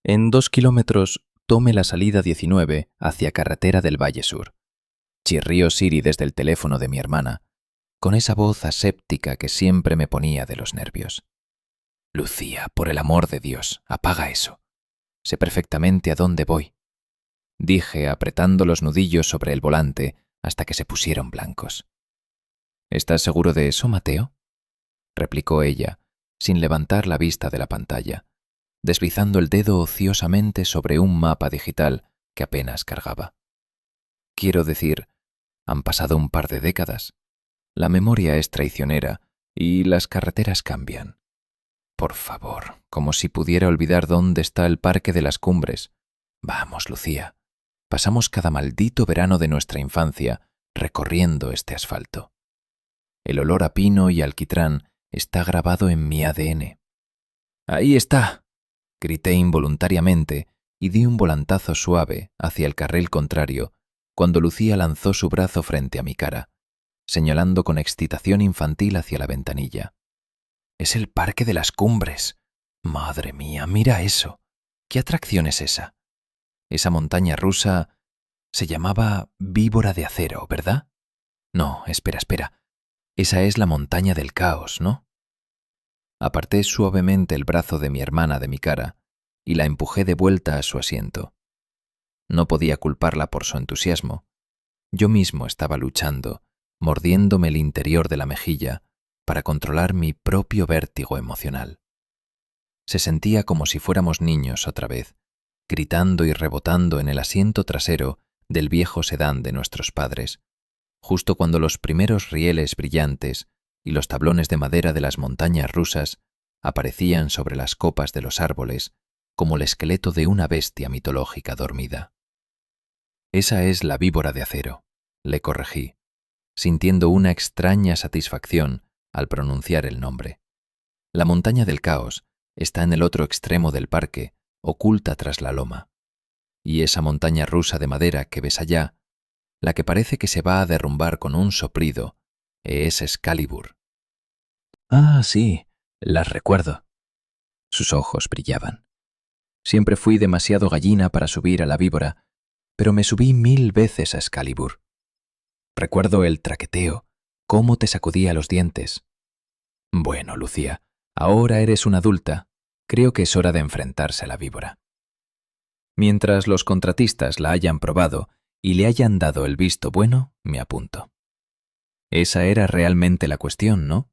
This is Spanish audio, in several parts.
En 2 kilómetros tome la salida 19 hacia carretera del Valle Sur. Chirrió Siri desde el teléfono de mi hermana, con esa voz aséptica que siempre me ponía de los nervios. Lucía, por el amor de Dios, apaga eso. Sé perfectamente a dónde voy, dije apretando los nudillos sobre el volante hasta que se pusieron blancos. ¿Estás seguro de eso, Mateo?, replicó ella, sin levantar la vista de la pantalla, deslizando el dedo ociosamente sobre un mapa digital que apenas cargaba. Quiero decir, han pasado un par de décadas. La memoria es traicionera y las carreteras cambian. Por favor, como si pudiera olvidar dónde está el Parque de las Cumbres. Vamos, Lucía, pasamos cada maldito verano de nuestra infancia recorriendo este asfalto. El olor a pino y alquitrán está grabado en mi ADN. ¡Ahí está!, grité involuntariamente y di un volantazo suave hacia el carril contrario cuando Lucía lanzó su brazo frente a mi cara, señalando con excitación infantil hacia la ventanilla. «Es el Parque de las Cumbres. Madre mía, mira eso. ¿Qué atracción es esa? Esa montaña rusa se llamaba Víbora de Acero, ¿verdad? No, espera. Esa es la montaña del caos, ¿no?» Aparté suavemente el brazo de mi hermana de mi cara y la empujé de vuelta a su asiento. No podía culparla por su entusiasmo. Yo mismo estaba luchando, mordiéndome el interior de la mejilla para controlar mi propio vértigo emocional. Se sentía como si fuéramos niños otra vez, gritando y rebotando en el asiento trasero del viejo sedán de nuestros padres, justo cuando los primeros rieles brillantes y los tablones de madera de las montañas rusas aparecían sobre las copas de los árboles como el esqueleto de una bestia mitológica dormida. Esa es la Víbora de Acero, le corregí, sintiendo una extraña satisfacción al pronunciar el nombre. La montaña del caos está en el otro extremo del parque, oculta tras la loma. Y esa montaña rusa de madera que ves allá, la que parece que se va a derrumbar con un soplido, es Excalibur. Ah, sí, las recuerdo. Sus ojos brillaban. Siempre fui demasiado gallina para subir a la víbora, pero me subí 1000 veces a Excalibur. Recuerdo el traqueteo, cómo te sacudía los dientes. Bueno, Lucía, ahora eres una adulta. Creo que es hora de enfrentarse a la víbora. Mientras los contratistas la hayan probado y le hayan dado el visto bueno, me apunto. Esa era realmente la cuestión, ¿no?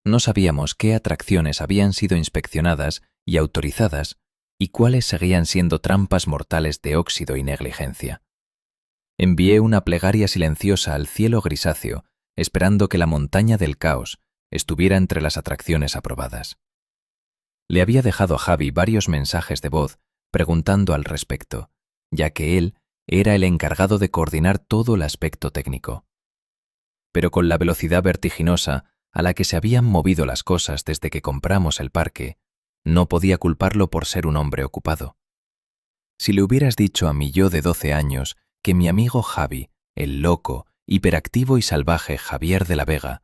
No sabíamos qué atracciones habían sido inspeccionadas y autorizadas y cuáles seguían siendo trampas mortales de óxido y negligencia. Envié una plegaria silenciosa al cielo grisáceo, esperando que la montaña del caos estuviera entre las atracciones aprobadas. Le había dejado a Javi varios mensajes de voz preguntando al respecto, ya que él era el encargado de coordinar todo el aspecto técnico. Pero con la velocidad vertiginosa a la que se habían movido las cosas desde que compramos el parque, no podía culparlo por ser un hombre ocupado. Si le hubieras dicho a mi yo de 12 años que mi amigo Javi, el loco, hiperactivo y salvaje Javier de la Vega,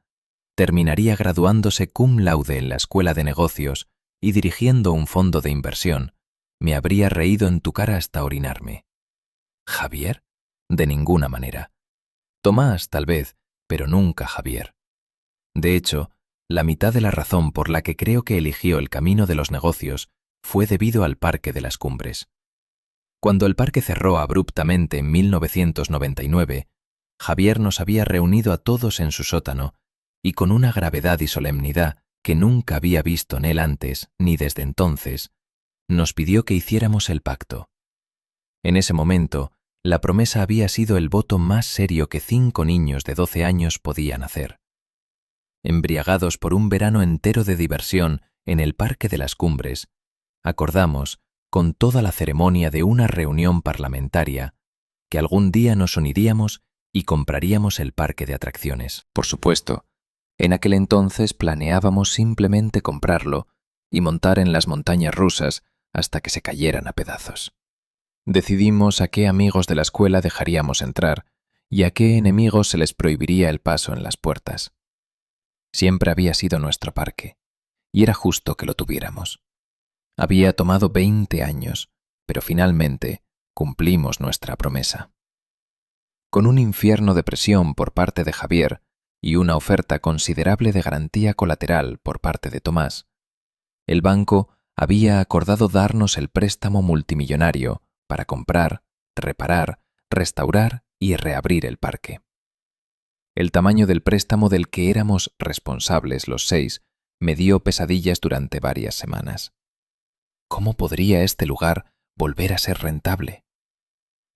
terminaría graduándose cum laude en la escuela de negocios y dirigiendo un fondo de inversión, me habría reído en tu cara hasta orinarme. ¿Javier? De ninguna manera. Tomás, tal vez, pero nunca Javier. De hecho, la mitad de la razón por la que creo que eligió el camino de los negocios fue debido al Parque de las Cumbres. Cuando el parque cerró abruptamente en 1999, Javier nos había reunido a todos en su sótano y con una gravedad y solemnidad que nunca había visto en él antes ni desde entonces, nos pidió que hiciéramos el pacto. En ese momento, la promesa había sido el voto más serio que 5 niños de 12 años podían hacer. Embriagados por un verano entero de diversión en el Parque de las Cumbres, acordamos, con toda la ceremonia de una reunión parlamentaria, que algún día nos uniríamos y compraríamos el parque de atracciones. Por supuesto, en aquel entonces planeábamos simplemente comprarlo y montar en las montañas rusas hasta que se cayeran a pedazos. Decidimos a qué amigos de la escuela dejaríamos entrar y a qué enemigos se les prohibiría el paso en las puertas. Siempre había sido nuestro parque, y era justo que lo tuviéramos. Había tomado 20 años, pero finalmente cumplimos nuestra promesa. Con un infierno de presión por parte de Javier y una oferta considerable de garantía colateral por parte de Tomás, el banco había acordado darnos el préstamo multimillonario para comprar, reparar, restaurar y reabrir el parque. El tamaño del préstamo del que éramos responsables los 6 me dio pesadillas durante varias semanas. ¿Cómo podría este lugar volver a ser rentable?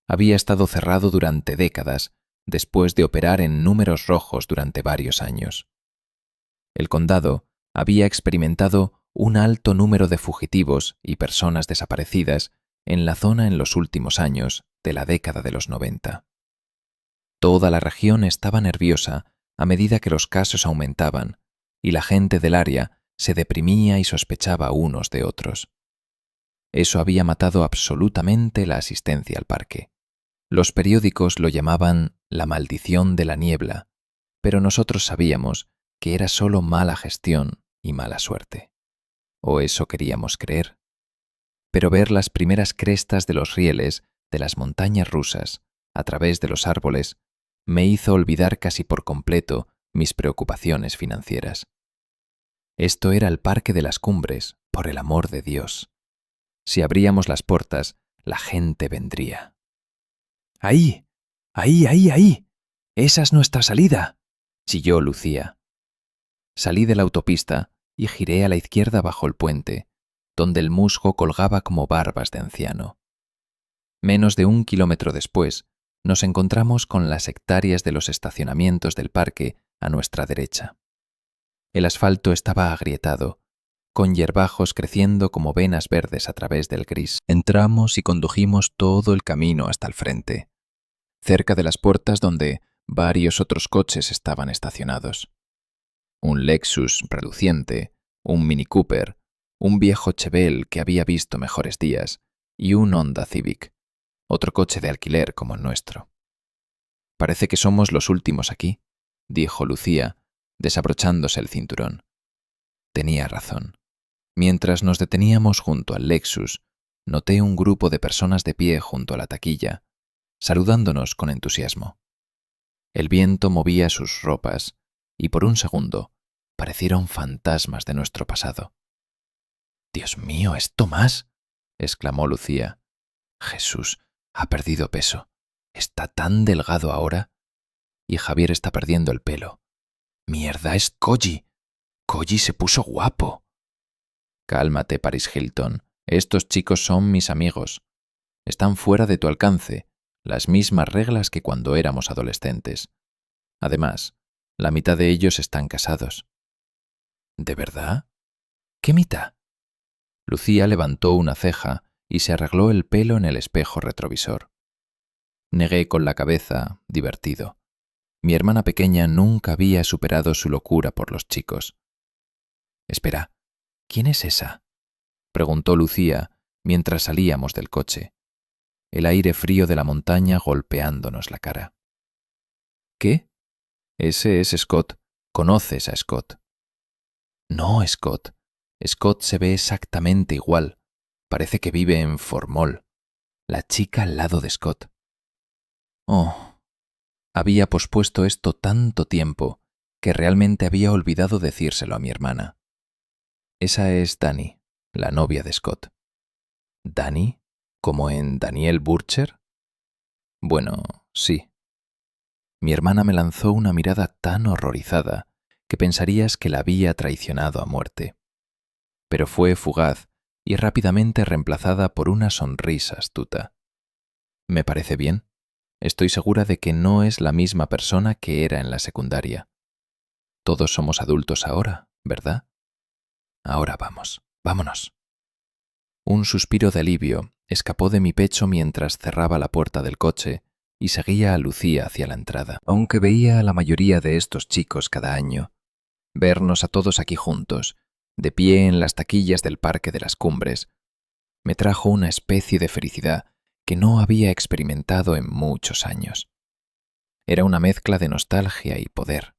Había estado cerrado durante décadas, después de operar en números rojos durante varios años. El condado había experimentado un alto número de fugitivos y personas desaparecidas en la zona en los últimos años de la década de los 90. Toda la región estaba nerviosa a medida que los casos aumentaban y la gente del área se deprimía y sospechaba unos de otros. Eso había matado absolutamente la asistencia al parque. Los periódicos lo llamaban la maldición de la niebla, pero nosotros sabíamos que era solo mala gestión y mala suerte. O eso queríamos creer. Pero ver las primeras crestas de los rieles de las montañas rusas a través de los árboles me hizo olvidar casi por completo mis preocupaciones financieras. Esto era el Parque de las Cumbres, por el amor de Dios. Si abríamos las puertas, la gente vendría. ¡Ahí! ¡Ahí, ahí, ahí! ¡Esa es nuestra salida!, chilló Lucía. Salí de la autopista y giré a la izquierda bajo el puente, donde el musgo colgaba como barbas de anciano. Menos de 1 kilómetro después, nos encontramos con las hectáreas de los estacionamientos del parque a nuestra derecha. El asfalto estaba agrietado, con hierbajos creciendo como venas verdes a través del gris. Entramos y condujimos todo el camino hasta el frente, cerca de las puertas donde varios otros coches estaban estacionados. Un Lexus reluciente, un Mini Cooper, un viejo Chevelle que había visto mejores días y un Honda Civic, otro coche de alquiler como el nuestro. «Parece que somos los últimos aquí», dijo Lucía, desabrochándose el cinturón. Tenía razón. Mientras nos deteníamos junto al Lexus, noté un grupo de personas de pie junto a la taquilla, saludándonos con entusiasmo. El viento movía sus ropas y por un segundo parecieron fantasmas de nuestro pasado. «Dios mío, ¿es Tomás?», exclamó Lucía. «Jesús, ha perdido peso. Está tan delgado ahora. Y Javier está perdiendo el pelo. ¡Mierda, es Koji! Koji se puso guapo». «Cálmate, Paris Hilton. Estos chicos son mis amigos. Están fuera de tu alcance, las mismas reglas que cuando éramos adolescentes. Además, la mitad de ellos están casados». «¿De verdad? ¿Qué mitad?». Lucía levantó una ceja y se arregló el pelo en el espejo retrovisor. Negué con la cabeza, divertido. Mi hermana pequeña nunca había superado su locura por los chicos. «Espera, ¿quién es esa?», preguntó Lucía mientras salíamos del coche, el aire frío de la montaña golpeándonos la cara. «¿Qué? Ese es Scott. ¿Conoces a Scott?». «No, Scott. Scott se ve exactamente igual. Parece que vive en Formol. La chica al lado de Scott». Oh, había pospuesto esto tanto tiempo que realmente había olvidado decírselo a mi hermana. Esa es Dani, la novia de Scott. ¿Dani? ¿Como en Daniel Burcher? Bueno, sí. Mi hermana me lanzó una mirada tan horrorizada que pensarías que la había traicionado a muerte. Pero fue fugaz y rápidamente reemplazada por una sonrisa astuta. «Me parece bien. Estoy segura de que no es la misma persona que era en la secundaria. Todos somos adultos ahora, ¿verdad? Ahora vamos, vámonos». Un suspiro de alivio escapó de mi pecho mientras cerraba la puerta del coche y seguía a Lucía hacia la entrada. Aunque veía a la mayoría de estos chicos cada año, vernos a todos aquí juntos, de pie en las taquillas del Parque de las Cumbres, me trajo una especie de felicidad que no había experimentado en muchos años. Era una mezcla de nostalgia y poder.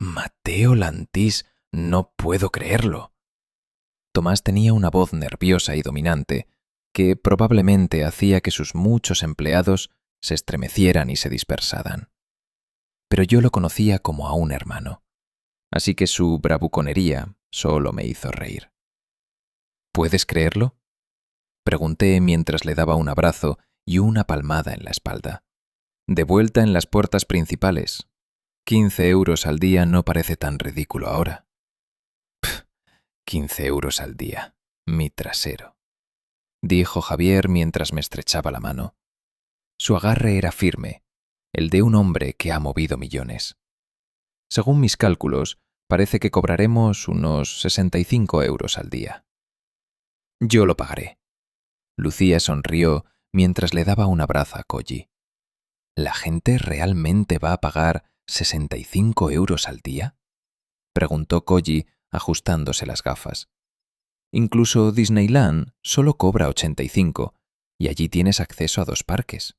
«Mateo Lantís, no puedo creerlo». Tomás tenía una voz nerviosa y dominante que probablemente hacía que sus muchos empleados se estremecieran y se dispersaran. Pero yo lo conocía como a un hermano, así que su bravuconería solo me hizo reír. ¿Puedes creerlo?, pregunté mientras le daba un abrazo y una palmada en la espalda. De vuelta en las puertas principales. 15 euros al día no parece tan ridículo ahora. 15 euros al día, mi trasero, dijo Javier mientras me estrechaba la mano. Su agarre era firme, el de un hombre que ha movido millones. Según mis cálculos, parece que cobraremos unos 65 euros al día. Yo lo pagaré. Lucía sonrió mientras le daba un abrazo a Koji. ¿La gente realmente va a pagar 65 euros al día?, preguntó Koji ajustándose las gafas. Incluso Disneyland solo cobra 85 y allí tienes acceso a 2 parques.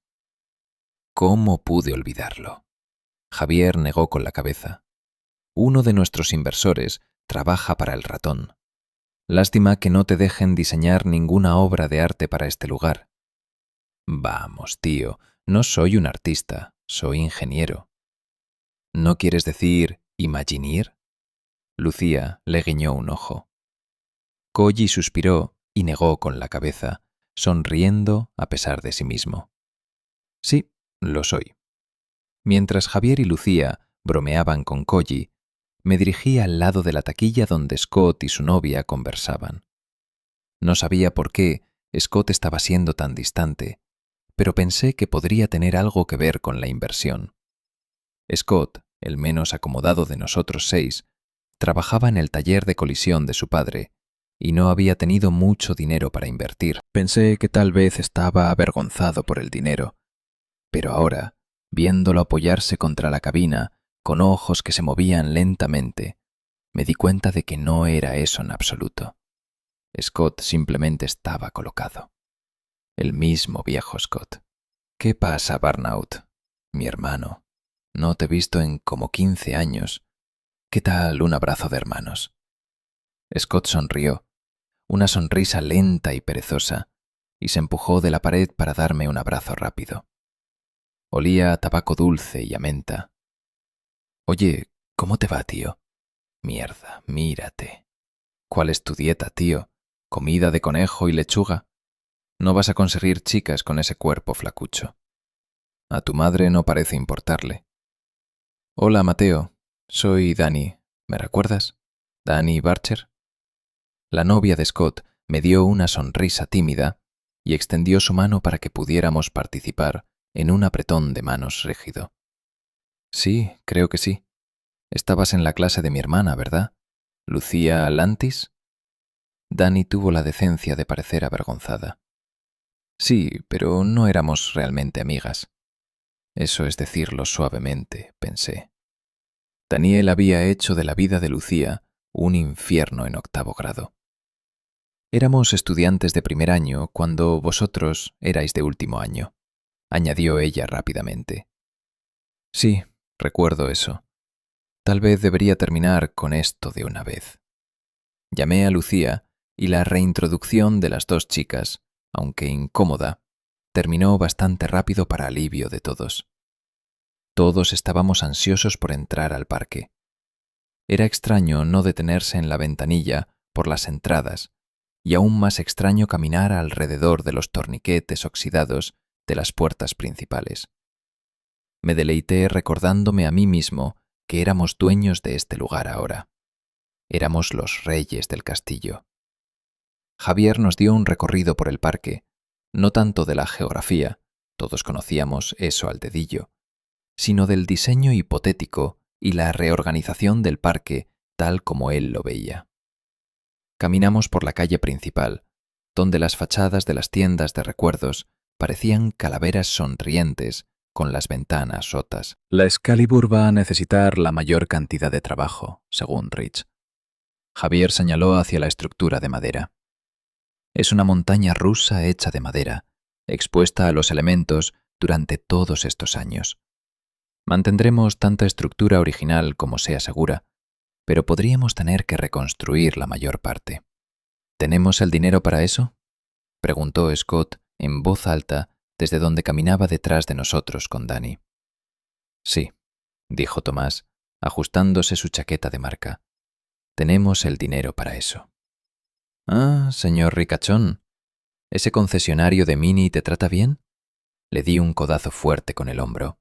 ¿Cómo pude olvidarlo? Javier negó con la cabeza. Uno de nuestros inversores trabaja para el ratón. Lástima que no te dejen diseñar ninguna obra de arte para este lugar. Vamos, tío, no soy un artista, soy ingeniero. ¿No quieres decir Imagineer? Lucía le guiñó un ojo. Koji suspiró y negó con la cabeza, sonriendo a pesar de sí mismo. Sí, lo soy. Mientras Javier y Lucía bromeaban con Koji, me dirigí al lado de la taquilla donde Scott y su novia conversaban. No sabía por qué Scott estaba siendo tan distante, pero pensé que podría tener algo que ver con la inversión. Scott, el menos acomodado de nosotros 6, trabajaba en el taller de colisión de su padre y no había tenido mucho dinero para invertir. Pensé que tal vez estaba avergonzado por el dinero, pero ahora, viéndolo apoyarse contra la cabina, con ojos que se movían lentamente, me di cuenta de que no era eso en absoluto. Scott simplemente estaba colocado. El mismo viejo Scott. ¿Qué pasa, Burnout? Mi hermano. No te he visto en como 15 años. ¿Qué tal un abrazo de hermanos? Scott sonrió, una sonrisa lenta y perezosa, y se empujó de la pared para darme un abrazo rápido. Olía a tabaco dulce y a menta. Oye, ¿cómo te va, tío? Mierda, mírate. ¿Cuál es tu dieta, tío? ¿Comida de conejo y lechuga? No vas a conseguir chicas con ese cuerpo flacucho. A tu madre no parece importarle. Hola, Mateo. Soy Dani. ¿Me recuerdas? ¿Dani Barcher? La novia de Scott me dio una sonrisa tímida y extendió su mano para que pudiéramos participar en un apretón de manos rígido. Sí, creo que sí. Estabas en la clase de mi hermana, ¿verdad? ¿Lucía Lantis? Dani tuvo la decencia de parecer avergonzada. Sí, pero no éramos realmente amigas. Eso es decirlo suavemente, pensé. Daniel había hecho de la vida de Lucía un infierno en 8º grado. Éramos estudiantes de primer año cuando vosotros erais de último año, añadió ella rápidamente. Sí, recuerdo eso. Tal vez debería terminar con esto de una vez. Llamé a Lucía y la reintroducción de las 2 chicas, aunque incómoda, terminó bastante rápido para alivio de todos. Todos estábamos ansiosos por entrar al parque. Era extraño no detenerse en la ventanilla por las entradas y aún más extraño caminar alrededor de los torniquetes oxidados de las puertas principales. Me deleité recordándome a mí mismo que éramos dueños de este lugar ahora. Éramos los reyes del castillo. Javier nos dio un recorrido por el parque, no tanto de la geografía, todos conocíamos eso al dedillo, sino del diseño hipotético y la reorganización del parque tal como él lo veía. Caminamos por la calle principal, donde las fachadas de las tiendas de recuerdos parecían calaveras sonrientes con las ventanas rotas. La Excalibur va a necesitar la mayor cantidad de trabajo, según Rich. Javier señaló hacia la estructura de madera. Es una montaña rusa hecha de madera, expuesta a los elementos durante todos estos años. Mantendremos tanta estructura original como sea segura, pero podríamos tener que reconstruir la mayor parte. ¿Tenemos el dinero para eso? preguntó Scott en voz alta desde donde caminaba detrás de nosotros con Danny. Sí, dijo Tomás, ajustándose su chaqueta de marca. Tenemos el dinero para eso. Ah, señor ricachón, ¿ese concesionario de Mini te trata bien? Le di un codazo fuerte con el hombro.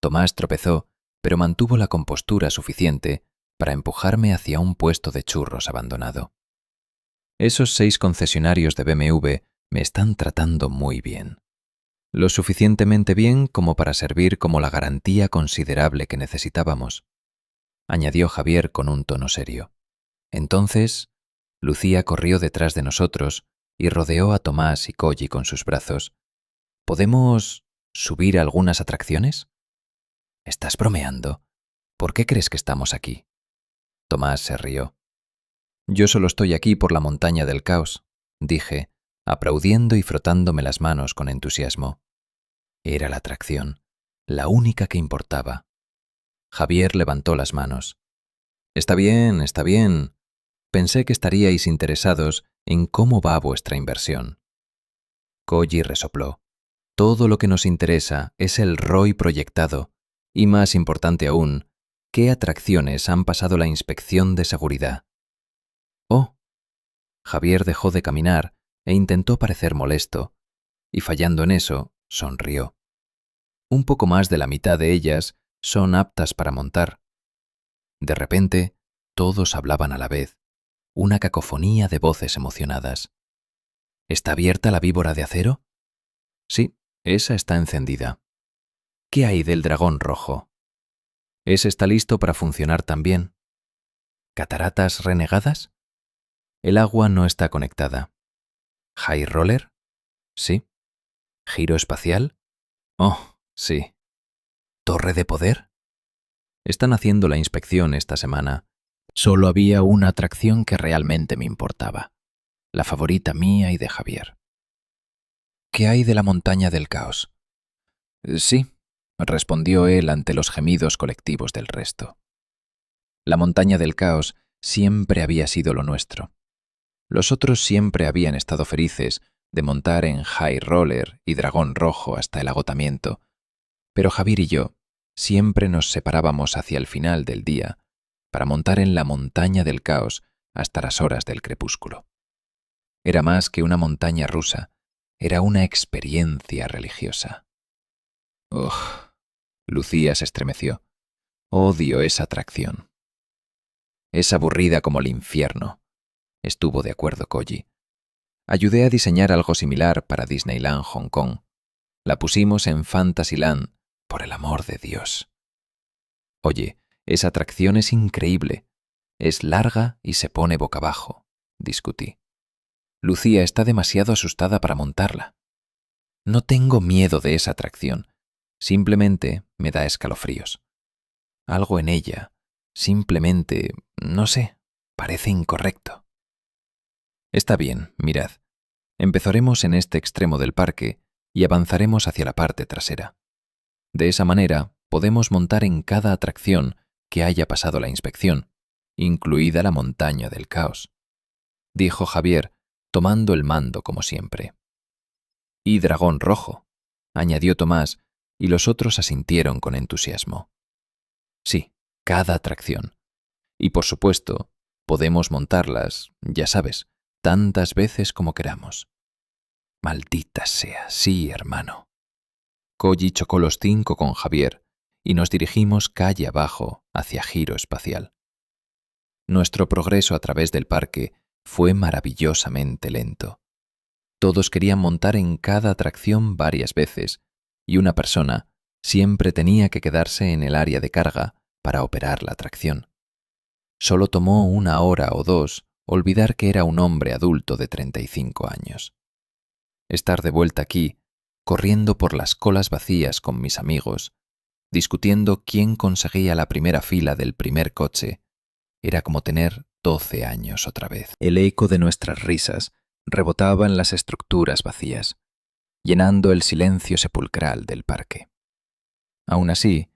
Tomás tropezó, pero mantuvo la compostura suficiente para empujarme hacia un puesto de churros abandonado. Esos 6 concesionarios de BMW me están tratando muy bien. Lo suficientemente bien como para servir como la garantía considerable que necesitábamos, añadió Javier con un tono serio. Entonces, Lucía corrió detrás de nosotros y rodeó a Tomás y Koji con sus brazos. ¿Podemos subir a algunas atracciones? ¿Estás bromeando? ¿Por qué crees que estamos aquí? Tomás se rió. Yo solo estoy aquí por la montaña del caos, dije, aplaudiendo y frotándome las manos con entusiasmo. Era la atracción, la única que importaba. Javier levantó las manos. Está bien, está bien. Pensé que estaríais interesados en cómo va vuestra inversión. Koji resopló. Todo lo que nos interesa es el ROI proyectado y, más importante aún, qué atracciones han pasado la inspección de seguridad. Oh. Javier dejó de caminar e intentó parecer molesto, y fallando en eso, sonrió. Un poco más de la mitad de ellas son aptas para montar. De repente, todos hablaban a la vez, una cacofonía de voces emocionadas. ¿Está abierta la víbora de acero? Sí, esa está encendida. ¿Qué hay del dragón rojo? Ese está listo para funcionar también. ¿Cataratas renegadas? El agua no está conectada. ¿High roller? Sí. ¿Giro espacial? Oh, sí. ¿Torre de poder? Están haciendo la inspección esta semana. Solo había una atracción que realmente me importaba, la favorita mía y de Javier. ¿Qué hay de la montaña del caos? Sí, respondió él ante los gemidos colectivos del resto. La montaña del caos siempre había sido lo nuestro. Los otros siempre habían estado felices de montar en high roller y dragón rojo hasta el agotamiento, pero Javier y yo siempre nos separábamos hacia el final del día para montar en la montaña del caos hasta las horas del crepúsculo. Era más que una montaña rusa, era una experiencia religiosa. ¡Ugh! Lucía se estremeció. Odio esa atracción. Es aburrida como el infierno. Estuvo de acuerdo Koji. Ayudé a diseñar algo similar para Disneyland Hong Kong. La pusimos en Fantasyland, por el amor de Dios. Oye, esa atracción es increíble. Es larga y se pone boca abajo, discutí. Lucía está demasiado asustada para montarla. No tengo miedo de esa atracción. Simplemente me da escalofríos. Algo en ella, simplemente, no sé, parece incorrecto. Está bien, mirad. Empezaremos en este extremo del parque y avanzaremos hacia la parte trasera. De esa manera, podemos montar en cada atracción que haya pasado la inspección, incluida la montaña del caos, dijo Javier, tomando el mando como siempre. Y dragón rojo, añadió Tomás, y los otros asintieron con entusiasmo. Sí, cada atracción. Y por supuesto, podemos montarlas, ya sabes, tantas veces como queramos. Maldita sea, sí, hermano. Koji chocó los 5 con Javier y nos dirigimos calle abajo hacia Giro Espacial. Nuestro progreso a través del parque fue maravillosamente lento. Todos querían montar en cada atracción varias veces y una persona siempre tenía que quedarse en el área de carga para operar la atracción. Solo tomó 1 hora o 2 olvidar que era un hombre adulto de 35 años. Estar de vuelta aquí, corriendo por las colas vacías con mis amigos, discutiendo quién conseguía la primera fila del primer coche, era como tener 12 años otra vez. El eco de nuestras risas rebotaba en las estructuras vacías, llenando el silencio sepulcral del parque. Aún así,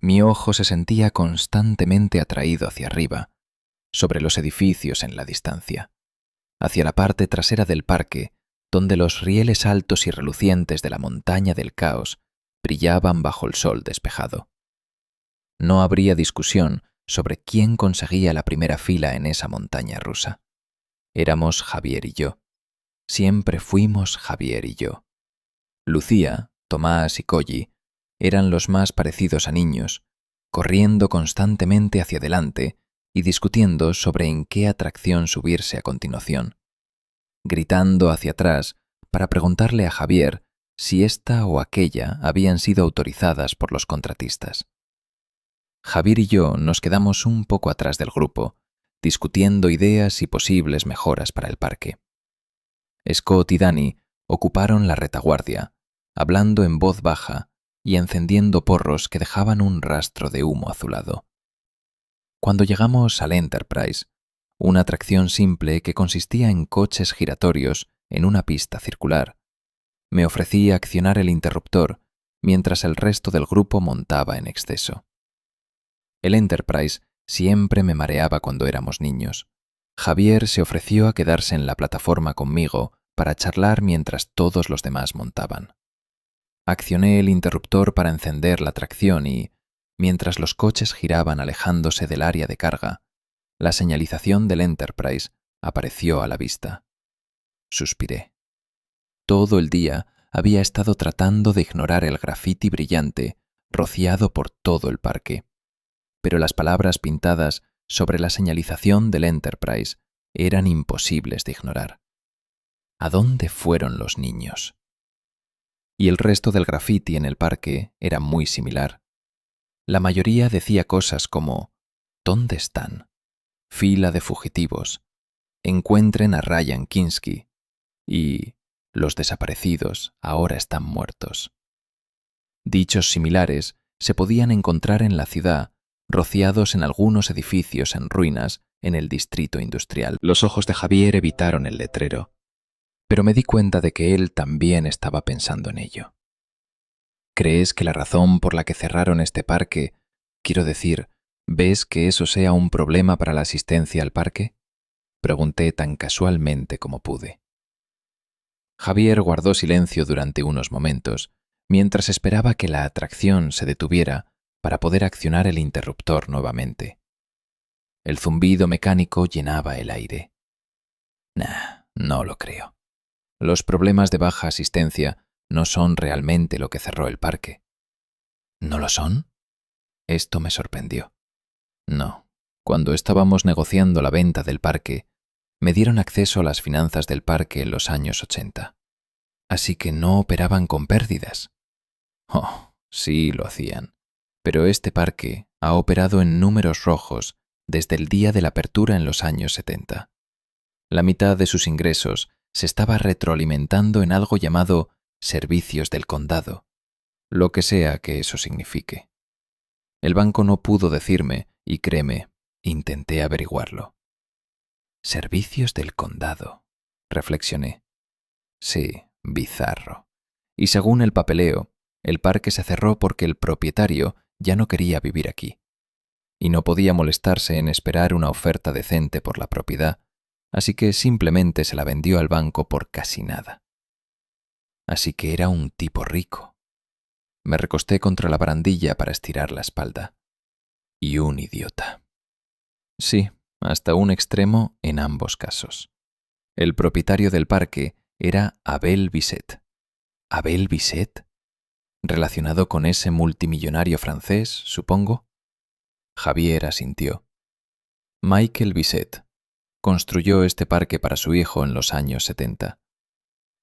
mi ojo se sentía constantemente atraído hacia arriba, sobre los edificios en la distancia, hacia la parte trasera del parque, donde los rieles altos y relucientes de la montaña del caos brillaban bajo el sol despejado. No habría discusión sobre quién conseguía la primera fila en esa montaña rusa. Éramos Javier y yo. Siempre fuimos Javier y yo. Lucía, Tomás y Colli eran los más parecidos a niños, corriendo constantemente hacia adelante y discutiendo sobre en qué atracción subirse a continuación, gritando hacia atrás para preguntarle a Javier si esta o aquella habían sido autorizadas por los contratistas. Javier y yo nos quedamos un poco atrás del grupo, discutiendo ideas y posibles mejoras para el parque. Scott y Danny ocuparon la retaguardia, hablando en voz baja y encendiendo porros que dejaban un rastro de humo azulado. Cuando llegamos al Enterprise, una atracción simple que consistía en coches giratorios en una pista circular, me ofrecí a accionar el interruptor mientras el resto del grupo montaba en exceso. El Enterprise siempre me mareaba cuando éramos niños. Javier se ofreció a quedarse en la plataforma conmigo para charlar mientras todos los demás montaban. Accioné el interruptor para encender la atracción y, mientras los coches giraban alejándose del área de carga, la señalización del Enterprise apareció a la vista. Suspiré. Todo el día había estado tratando de ignorar el grafiti brillante rociado por todo el parque, pero las palabras pintadas sobre la señalización del Enterprise eran imposibles de ignorar. ¿A dónde fueron los niños? Y el resto del grafiti en el parque era muy similar. La mayoría decía cosas como ¿dónde están? Fila de fugitivos. Encuentren a Ryan Kinski. Y los desaparecidos ahora están muertos. Dichos similares se podían encontrar en la ciudad, rociados en algunos edificios en ruinas en el distrito industrial. Los ojos de Javier evitaron el letrero, pero me di cuenta de que él también estaba pensando en ello. ¿Crees que la razón por la que cerraron este parque, quiero decir, ves que eso sea un problema para la asistencia al parque? Pregunté tan casualmente como pude. Javier guardó silencio durante unos momentos, mientras esperaba que la atracción se detuviera para poder accionar el interruptor nuevamente. El zumbido mecánico llenaba el aire. No lo creo. Los problemas de baja asistencia no son realmente lo que cerró el parque. ¿No lo son? Esto me sorprendió. No. Cuando estábamos negociando la venta del parque, me dieron acceso a las finanzas del parque en los años 80. Así que no operaban con pérdidas. Oh, sí lo hacían. Pero este parque ha operado en números rojos desde el día de la apertura en los años 70. La mitad de sus ingresos se estaba retroalimentando en algo llamado servicios del condado, lo que sea que eso signifique. El banco no pudo decirme, y créeme, intenté averiguarlo. Servicios del condado, reflexioné. Sí, bizarro. Y según el papeleo, el parque se cerró porque el propietario ya no quería vivir aquí, y no podía molestarse en esperar una oferta decente por la propiedad, así que simplemente se la vendió al banco por casi nada. Así que era un tipo rico. Me recosté contra la barandilla para estirar la espalda. Y un idiota. Sí, hasta un extremo en ambos casos. El propietario del parque era Abel Bisset. ¿Abel Bisset? ¿Relacionado con ese multimillonario francés, supongo? Javier asintió. Michael Bisset construyó este parque para su hijo en los años 70.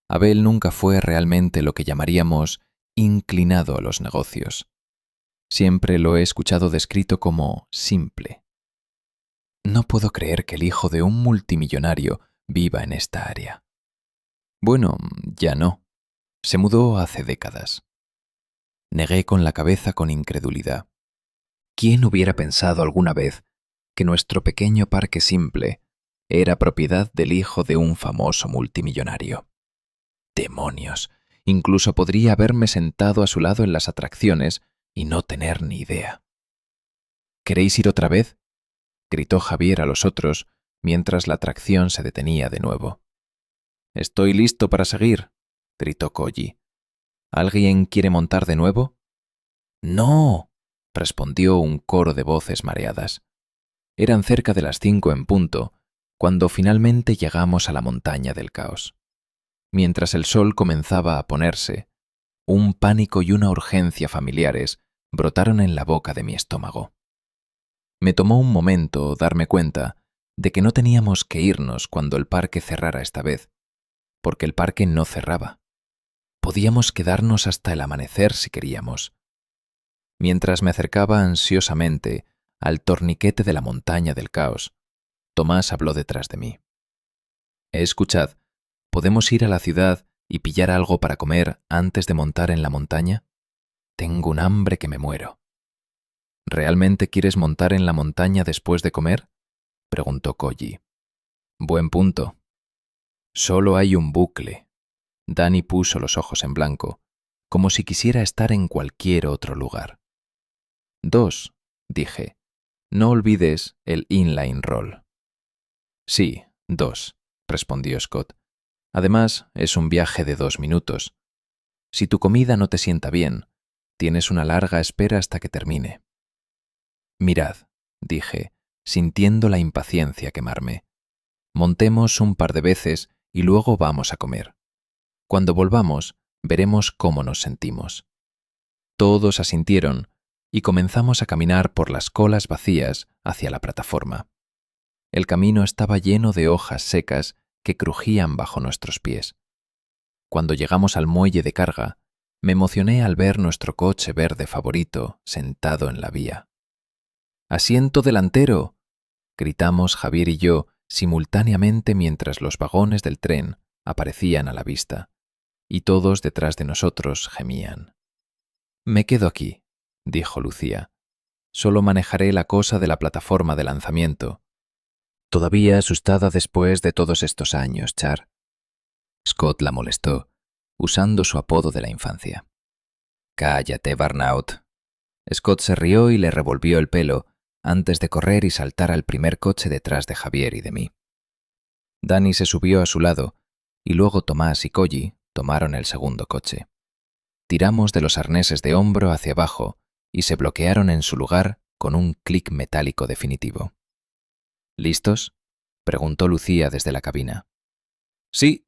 Abel nunca fue realmente lo que llamaríamos inclinado a los negocios. Siempre lo he escuchado descrito como simple. No puedo creer que el hijo de un multimillonario viva en esta área. Bueno, ya no. Se mudó hace décadas. Negué con la cabeza con incredulidad. ¿Quién hubiera pensado alguna vez que nuestro pequeño parque simple era propiedad del hijo de un famoso multimillonario? ¡Demonios! Incluso podría haberme sentado a su lado en las atracciones y no tener ni idea. ¿Queréis ir otra vez?, gritó Javier a los otros mientras la atracción se detenía de nuevo. Estoy listo para seguir, gritó Koji. ¿Alguien quiere montar de nuevo? ¡No!, respondió un coro de voces mareadas. Eran cerca de las 5 en punto, cuando finalmente llegamos a la montaña del caos. Mientras el sol comenzaba a ponerse, un pánico y una urgencia familiares brotaron en la boca de mi estómago. Me tomó un momento darme cuenta de que no teníamos que irnos cuando el parque cerrara esta vez, porque el parque no cerraba. Podíamos quedarnos hasta el amanecer si queríamos. Mientras me acercaba ansiosamente al torniquete de la montaña del caos, Tomás habló detrás de mí. Escuchad, ¿podemos ir a la ciudad y pillar algo para comer antes de montar en la montaña? Tengo un hambre que me muero. ¿Realmente quieres montar en la montaña después de comer?, preguntó Koji. Buen punto. Solo hay un bucle. Dani puso los ojos en blanco, como si quisiera estar en cualquier otro lugar. 2, dije. No olvides el inline roll. Sí, 2, respondió Scott. Además, es un viaje de 2 minutos. Si tu comida no te sienta bien, tienes una larga espera hasta que termine. Mirad, dije, sintiendo la impaciencia quemarme. Montemos un par de veces y luego vamos a comer. Cuando volvamos, veremos cómo nos sentimos. Todos asintieron y comenzamos a caminar por las colas vacías hacia la plataforma. El camino estaba lleno de hojas secas que crujían bajo nuestros pies. Cuando llegamos al muelle de carga, me emocioné al ver nuestro coche verde favorito sentado en la vía. ¡Asiento delantero!, gritamos Javier y yo simultáneamente mientras los vagones del tren aparecían a la vista, y todos detrás de nosotros gemían. Me quedo aquí, dijo Lucía. Solo manejaré la cosa de la plataforma de lanzamiento. Todavía asustada después de todos estos años, Char. Scott la molestó, usando su apodo de la infancia. Cállate, Burnout. Scott se rió y le revolvió el pelo antes de correr y saltar al primer coche detrás de Javier y de mí. Dani se subió a su lado y luego Tomás y Koji tomaron el segundo coche. Tiramos de los arneses de hombro hacia abajo y se bloquearon en su lugar con un clic metálico definitivo. ¿Listos?, preguntó Lucía desde la cabina. Sí,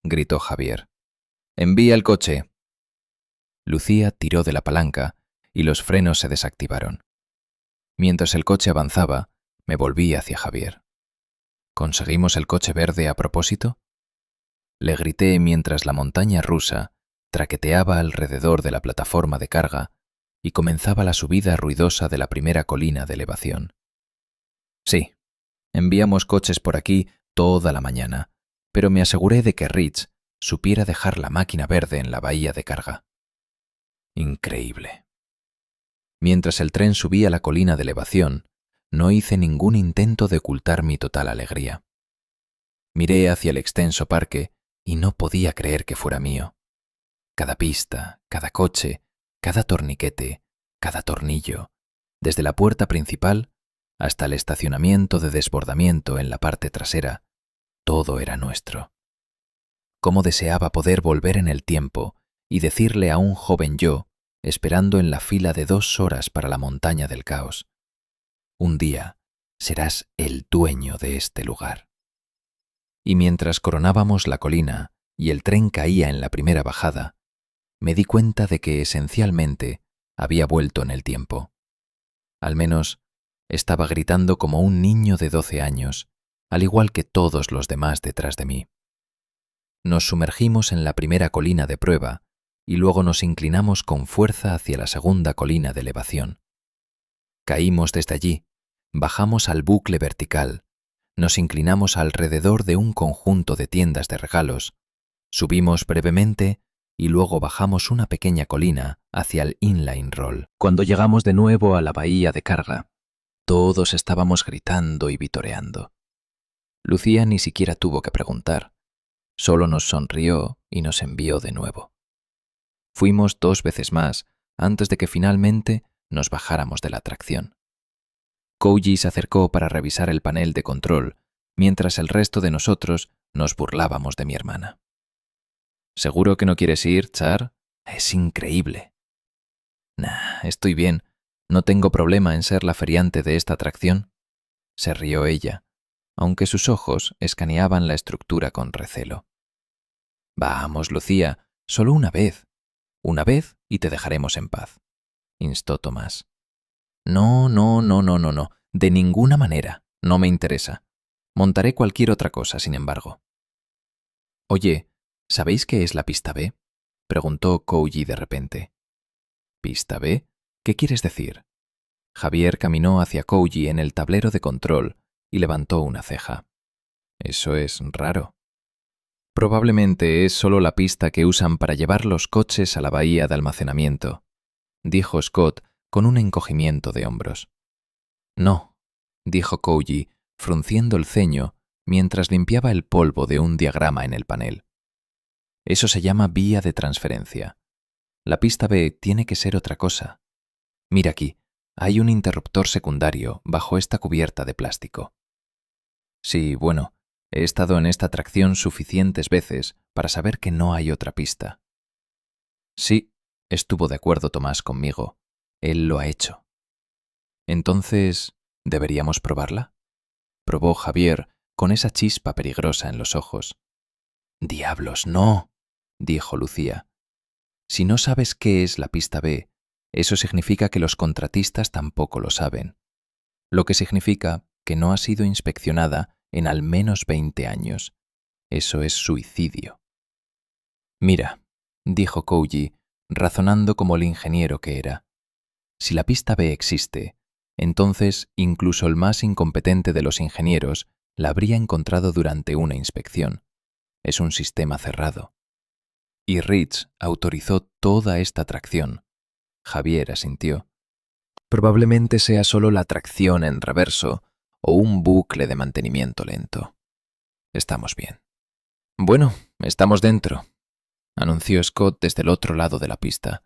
gritó Javier. Envía el coche. Lucía tiró de la palanca y los frenos se desactivaron. Mientras el coche avanzaba, me volví hacia Javier. ¿Conseguimos el coche verde a propósito?, le grité mientras la montaña rusa traqueteaba alrededor de la plataforma de carga y comenzaba la subida ruidosa de la primera colina de elevación. Sí, enviamos coches por aquí toda la mañana, pero me aseguré de que Rich supiera dejar la máquina verde en la bahía de carga. Increíble. Mientras el tren subía la colina de elevación, no hice ningún intento de ocultar mi total alegría. Miré hacia el extenso parque y no podía creer que fuera mío. Cada pista, cada coche, cada torniquete, cada tornillo, desde la puerta principal hasta el estacionamiento de desbordamiento en la parte trasera, todo era nuestro. Cómo deseaba poder volver en el tiempo y decirle a un joven yo, esperando en la fila de 2 horas para la montaña del caos: un día serás el dueño de este lugar. Y mientras coronábamos la colina y el tren caía en la primera bajada, me di cuenta de que esencialmente había vuelto en el tiempo. Al menos estaba gritando como un niño de 12 años, al igual que todos los demás detrás de mí. Nos sumergimos en la primera colina de prueba y luego nos inclinamos con fuerza hacia la segunda colina de elevación. Caímos desde allí, bajamos al bucle vertical, nos inclinamos alrededor de un conjunto de tiendas de regalos, subimos brevemente y luego bajamos una pequeña colina hacia el inline roll. Cuando llegamos de nuevo a la bahía de carga, todos estábamos gritando y vitoreando. Lucía ni siquiera tuvo que preguntar, solo nos sonrió y nos envió de nuevo. Fuimos 2 veces más antes de que finalmente nos bajáramos de la atracción. Koji se acercó para revisar el panel de control, mientras el resto de nosotros Nos burlábamos de mi hermana. ¿Seguro que no quieres ir, Char? Es increíble. Nah, estoy bien. No tengo problema en ser la feriante de esta atracción. Se rió ella, aunque sus ojos escaneaban la estructura con recelo. Vamos, Lucía, solo una vez. Una vez y te dejaremos en paz, instó Tomás. No, no, no, no, no, no. De ninguna manera. No me interesa. Montaré cualquier otra cosa, sin embargo. Oye, ¿sabéis qué es la pista B? Preguntó Kouji de repente. ¿Pista B? ¿Qué quieres decir? Javier caminó hacia Kouji en el tablero de control y levantó una ceja. Eso es raro. Probablemente es solo la pista que usan para llevar los coches a la bahía de almacenamiento, dijo Scott con un encogimiento de hombros. No, dijo Kouji, frunciendo el ceño mientras limpiaba el polvo de un diagrama en el panel. Eso se llama vía de transferencia. La pista B tiene que ser otra cosa. Mira aquí, hay un interruptor secundario bajo esta cubierta de plástico. Sí, bueno, he estado en esta atracción suficientes veces para saber que no hay otra pista. Sí, estuvo de acuerdo Tomás conmigo. Él lo ha hecho. Entonces, ¿deberíamos probarla? Probó Javier con esa chispa peligrosa en los ojos. «Diablos, no», dijo Lucía. «Si no sabes qué es la pista B, eso significa que los contratistas tampoco lo saben, lo que significa que no ha sido inspeccionada en al menos 20 años. Eso es suicidio». «Mira», dijo Kouji, razonando como el ingeniero que era, «si la pista B existe, entonces incluso el más incompetente de los ingenieros la habría encontrado durante una inspección. Es un sistema cerrado. Y Rich autorizó toda esta tracción». Javier asintió. «Probablemente sea solo la tracción en reverso o un bucle de mantenimiento lento. Estamos bien». «Bueno, estamos dentro», anunció Scott desde el otro lado de la pista,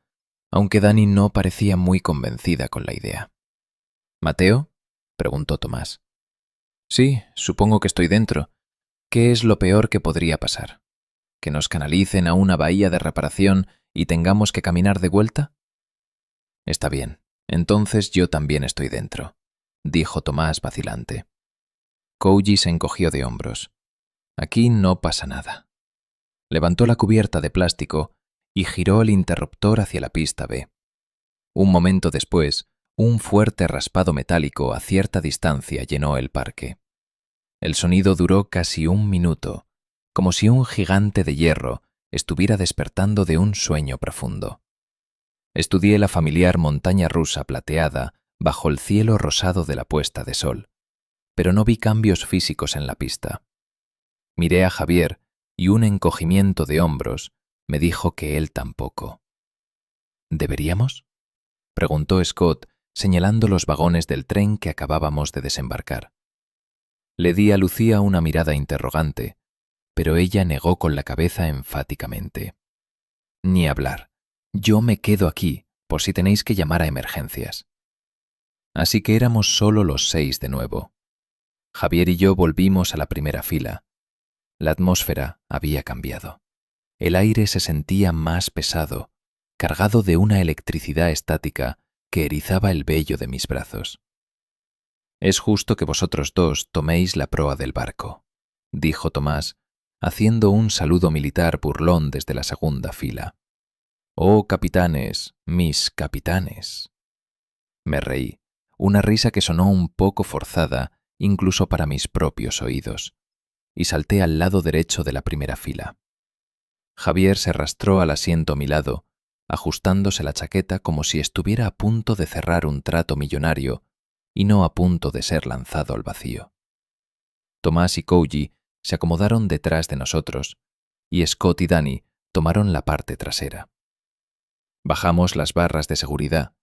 aunque Dani no parecía muy convencida con la idea. «¿Mateo?», preguntó Tomás. «Sí, supongo que estoy dentro. ¿Qué es lo peor que podría pasar? ¿Que nos canalicen a una bahía de reparación y tengamos que caminar de vuelta?» «Está bien, entonces yo también estoy dentro», dijo Tomás vacilante. Kouji se encogió de hombros. «Aquí no pasa nada». Levantó la cubierta de plástico y giró el interruptor hacia la pista B. Un momento después, un fuerte raspado metálico a cierta distancia llenó el parque. El sonido duró casi un minuto, como si un gigante de hierro estuviera despertando de un sueño profundo. Estudié la familiar montaña rusa plateada bajo el cielo rosado de la puesta de sol, pero no vi cambios físicos en la pista. Miré a Javier y un encogimiento de hombros me dijo que él tampoco. ¿Deberíamos?, preguntó Scott, señalando los vagones del tren que acabábamos de desembarcar. Le di a Lucía una mirada interrogante, pero ella negó con la cabeza enfáticamente. «Ni hablar. Yo me quedo aquí, por si tenéis que llamar a emergencias». Así que éramos solo los 6 de nuevo. Javier y yo volvimos a la primera fila. La atmósfera había cambiado. El aire se sentía más pesado, cargado de una electricidad estática que erizaba el vello de mis brazos. «Es justo que vosotros dos toméis la proa del barco», dijo Tomás, haciendo un saludo militar burlón desde la segunda fila. «Oh, capitanes, mis capitanes». Me reí, una risa que sonó un poco forzada incluso para mis propios oídos, y salté al lado derecho de la primera fila. Javier se arrastró al asiento a mi lado, ajustándose la chaqueta como si estuviera a punto de cerrar un trato millonario y no a punto de ser lanzado al vacío. Tomás y Kouji se acomodaron detrás de nosotros, y Scott y Dani tomaron la parte trasera. Bajamos las barras de seguridad.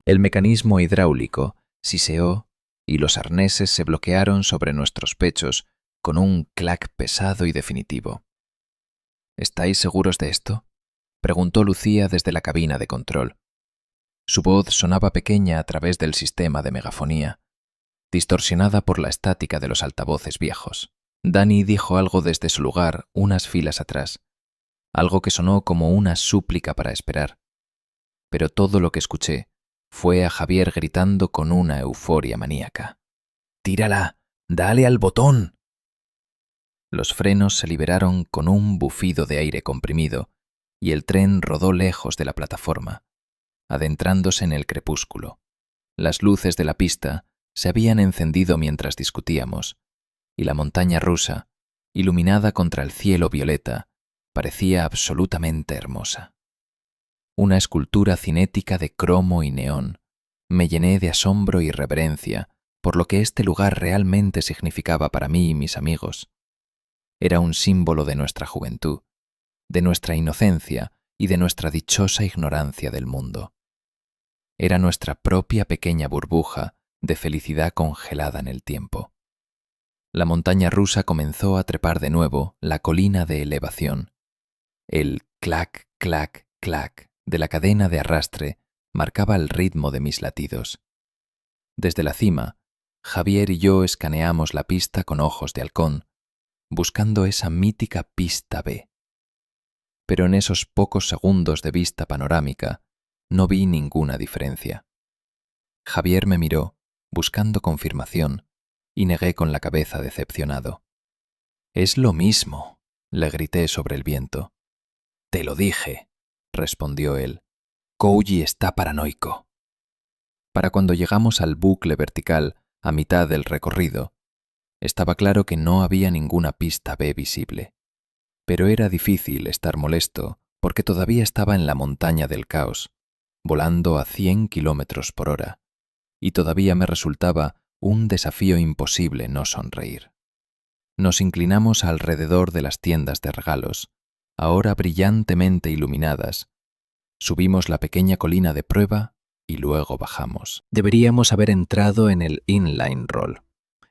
El mecanismo hidráulico siseó y los arneses se bloquearon sobre nuestros pechos con un clac pesado y definitivo. «¿Estáis seguros de esto?», preguntó Lucía desde la cabina de control. Su voz sonaba pequeña a través del sistema de megafonía, distorsionada por la estática de los altavoces viejos. Dani dijo algo desde su lugar unas filas atrás, algo que sonó como una súplica para esperar. Pero todo lo que escuché fue a Javier gritando con una euforia maníaca. «¡Tírala! ¡Dale al botón!». Los frenos se liberaron con un bufido de aire comprimido y el tren rodó lejos de la plataforma, adentrándose en el crepúsculo. Las luces de la pista se habían encendido mientras discutíamos, y la montaña rusa, iluminada contra el cielo violeta, parecía absolutamente hermosa. Una escultura cinética de cromo y neón. Me llené de asombro y reverencia por lo que este lugar realmente significaba para mí y mis amigos. Era un símbolo de nuestra juventud, de nuestra inocencia y de nuestra dichosa ignorancia del mundo. Era nuestra propia pequeña burbuja de felicidad congelada en el tiempo. La montaña rusa comenzó a trepar de nuevo la colina de elevación. El clac, clac, clac de la cadena de arrastre marcaba el ritmo de mis latidos. Desde la cima, Javier y yo escaneamos la pista con ojos de halcón, buscando esa mítica pista B. Pero en esos pocos segundos de vista panorámica no vi ninguna diferencia. Javier me miró, buscando confirmación, y negué con la cabeza decepcionado. «Es lo mismo», le grité sobre el viento. «Te lo dije», respondió él. «Kouji está paranoico». Para cuando llegamos al bucle vertical a mitad del recorrido, estaba claro que no había ninguna pista B visible. Pero era difícil estar molesto porque todavía estaba en la montaña del caos, volando a 100 kilómetros por hora, y todavía me resultaba un desafío imposible no sonreír. Nos inclinamos alrededor de las tiendas de regalos, ahora brillantemente iluminadas. Subimos la pequeña colina de prueba y luego bajamos. Deberíamos haber entrado en el inline roll,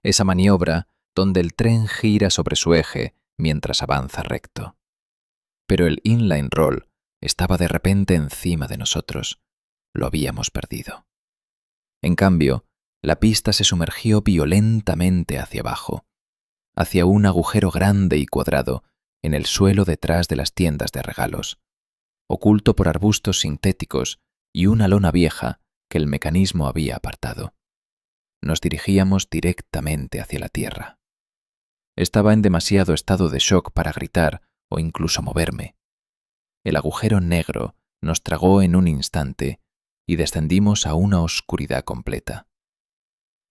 esa maniobra donde el tren gira sobre su eje mientras avanza recto. Pero el inline roll estaba de repente encima de nosotros. Lo habíamos perdido. En cambio, la pista se sumergió violentamente hacia abajo, hacia un agujero grande y cuadrado en el suelo detrás de las tiendas de regalos, oculto por arbustos sintéticos y una lona vieja que el mecanismo había apartado. Nos dirigíamos directamente hacia la tierra. Estaba en demasiado estado de shock para gritar o incluso moverme. El agujero negro nos tragó en un instante y descendimos a una oscuridad completa.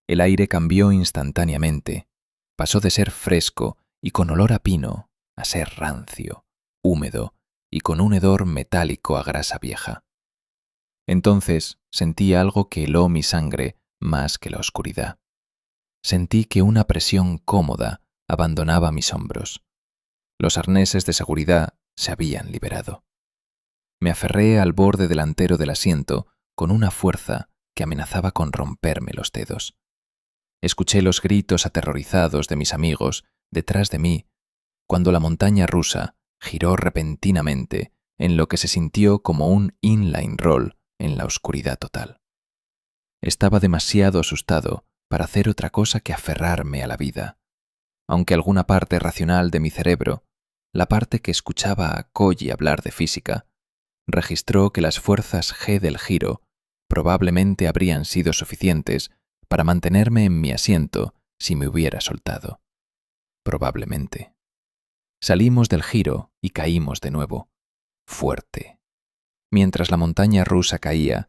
El aire cambió instantáneamente, pasó de ser fresco y con olor a pino a ser rancio, húmedo y con un hedor metálico a grasa vieja. Entonces sentí algo que heló mi sangre más que la oscuridad. Sentí que una presión cómoda abandonaba mis hombros. Los arneses de seguridad se habían liberado. Me aferré al borde delantero del asiento con una fuerza que amenazaba con romperme los dedos. Escuché los gritos aterrorizados de mis amigos detrás de mí cuando la montaña rusa giró repentinamente en lo que se sintió como un inline roll en la oscuridad total. Estaba demasiado asustado para hacer otra cosa que aferrarme a la vida, aunque alguna parte racional de mi cerebro, la parte que escuchaba a Kouji hablar de física, registró que las fuerzas G del giro probablemente habrían sido suficientes para mantenerme en mi asiento si me hubiera soltado. Probablemente. Salimos del giro y caímos de nuevo, fuerte. Mientras la montaña rusa caía,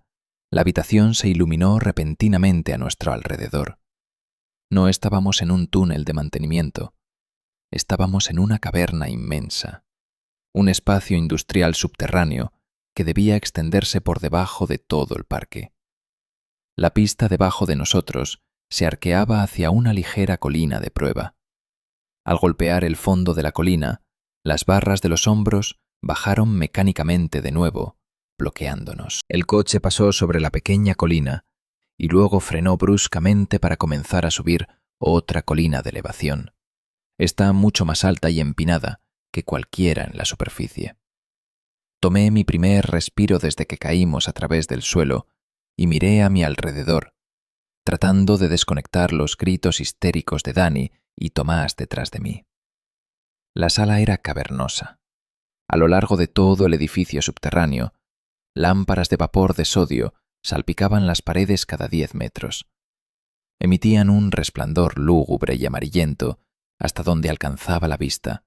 la habitación se iluminó repentinamente a nuestro alrededor. No estábamos en un túnel de mantenimiento, estábamos en una caverna inmensa, un espacio industrial subterráneo que debía extenderse por debajo de todo el parque. La pista debajo de nosotros se arqueaba hacia una ligera colina de prueba. Al golpear el fondo de la colina, las barras de los hombros bajaron mecánicamente de nuevo, bloqueándonos. El coche pasó sobre la pequeña colina y luego frenó bruscamente para comenzar a subir otra colina de elevación. Está mucho más alta y empinada que cualquiera en la superficie. Tomé mi primer respiro desde que caímos a través del suelo y miré a mi alrededor, tratando de desconectar los gritos histéricos de Dani y Tomás detrás de mí. La sala era cavernosa. A lo largo de todo el edificio subterráneo, lámparas de vapor de sodio salpicaban las paredes cada 10 metros. Emitían un resplandor lúgubre y amarillento hasta donde alcanzaba la vista,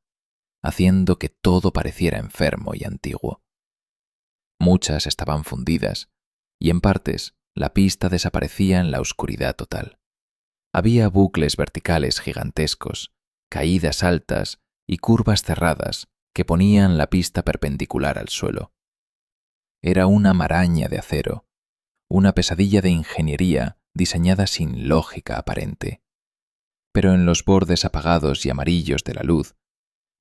haciendo que todo pareciera enfermo y antiguo. Muchas estaban fundidas, y en partes la pista desaparecía en la oscuridad total. Había bucles verticales gigantescos, caídas altas y curvas cerradas que ponían la pista perpendicular al suelo. Era una maraña de acero, una pesadilla de ingeniería diseñada sin lógica aparente. Pero en los bordes apagados y amarillos de la luz,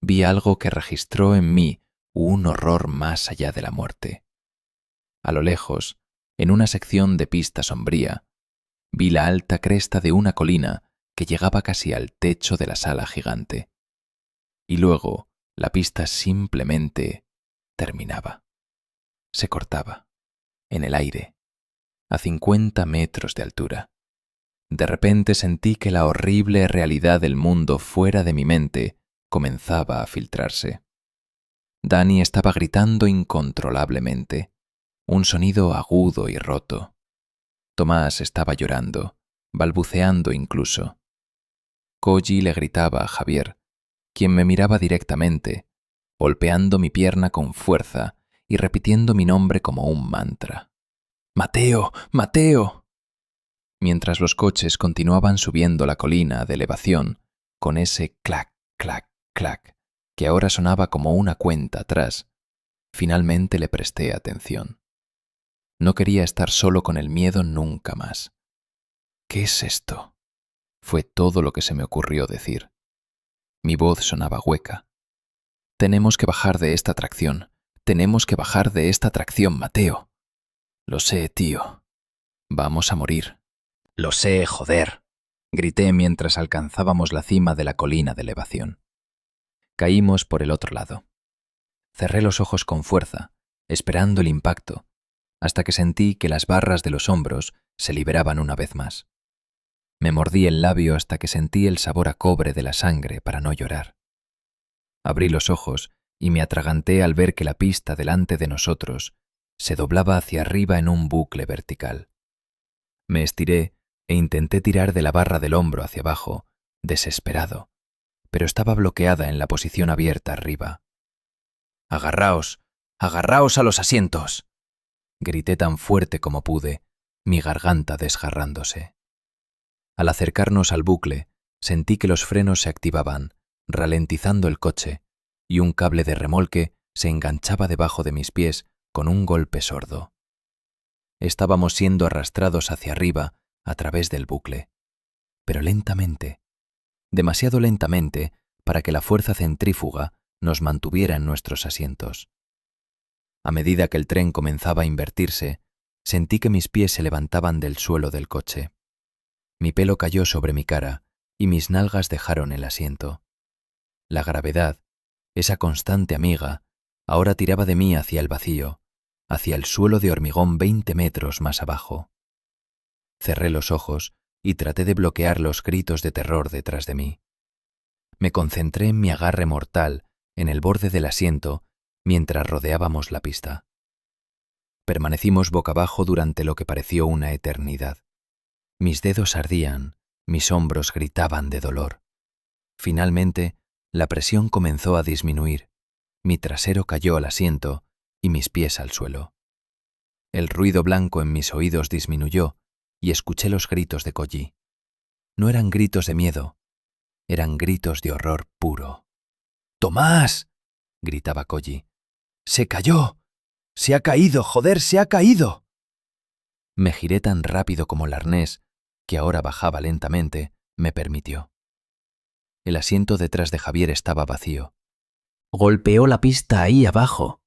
vi algo que registró en mí un horror más allá de la muerte. A lo lejos, en una sección de pista sombría, vi la alta cresta de una colina que llegaba casi al techo de la sala gigante. Y luego, la pista simplemente terminaba. Se cortaba, en el aire, a 50 metros de altura. De repente sentí que la horrible realidad del mundo fuera de mi mente comenzaba a filtrarse. Dani estaba gritando incontrolablemente, un sonido agudo y roto. Tomás estaba llorando, balbuceando incluso. Koji le gritaba a Javier, quien me miraba directamente, golpeando mi pierna con fuerza y repitiendo mi nombre como un mantra. ¡Mateo! ¡Mateo! Mientras los coches continuaban subiendo la colina de elevación con ese clac, clac, clac, que ahora sonaba como una cuenta atrás, finalmente le presté atención. No quería estar solo con el miedo nunca más. ¿Qué es esto? Fue todo lo que se me ocurrió decir. Mi voz sonaba hueca. Tenemos que bajar de esta atracción. Tenemos que bajar de esta atracción, Mateo. Lo sé, tío. Vamos a morir. Lo sé, joder, grité mientras alcanzábamos la cima de la colina de elevación. Caímos por el otro lado. Cerré los ojos con fuerza, esperando el impacto, hasta que sentí que las barras de los hombros se liberaban una vez más. Me mordí el labio hasta que sentí el sabor a cobre de la sangre para no llorar. Abrí los ojos y me atraganté al ver que la pista delante de nosotros se doblaba hacia arriba en un bucle vertical. Me estiré e intenté tirar de la barra del hombro hacia abajo, desesperado, pero estaba bloqueada en la posición abierta arriba. ¡Agarraos! ¡Agarraos a los asientos!, grité tan fuerte como pude, mi garganta desgarrándose. Al acercarnos al bucle, sentí que los frenos se activaban, ralentizando el coche, y un cable de remolque se enganchaba debajo de mis pies con un golpe sordo. Estábamos siendo arrastrados hacia arriba a través del bucle, pero lentamente, demasiado lentamente para que la fuerza centrífuga nos mantuviera en nuestros asientos. A medida que el tren comenzaba a invertirse, sentí que mis pies se levantaban del suelo del coche. Mi pelo cayó sobre mi cara y mis nalgas dejaron el asiento. La gravedad, esa constante amiga, ahora tiraba de mí hacia el vacío, hacia el suelo de hormigón 20 metros más abajo. Cerré los ojos y traté de bloquear los gritos de terror detrás de mí. Me concentré en mi agarre mortal en el borde del asiento mientras rodeábamos la pista. Permanecimos boca abajo durante lo que pareció una eternidad. Mis dedos ardían, mis hombros gritaban de dolor. Finalmente, la presión comenzó a disminuir, mi trasero cayó al asiento y mis pies al suelo. El ruido blanco en mis oídos disminuyó y escuché los gritos de Koji. No eran gritos de miedo, eran gritos de horror puro. ¡Tomás!, gritaba Koji. ¡Se cayó! ¡Se ha caído, joder, se ha caído! Me giré tan rápido como el arnés, que ahora bajaba lentamente, me permitió. El asiento detrás de Javier estaba vacío. «Golpeó la pista ahí abajo»,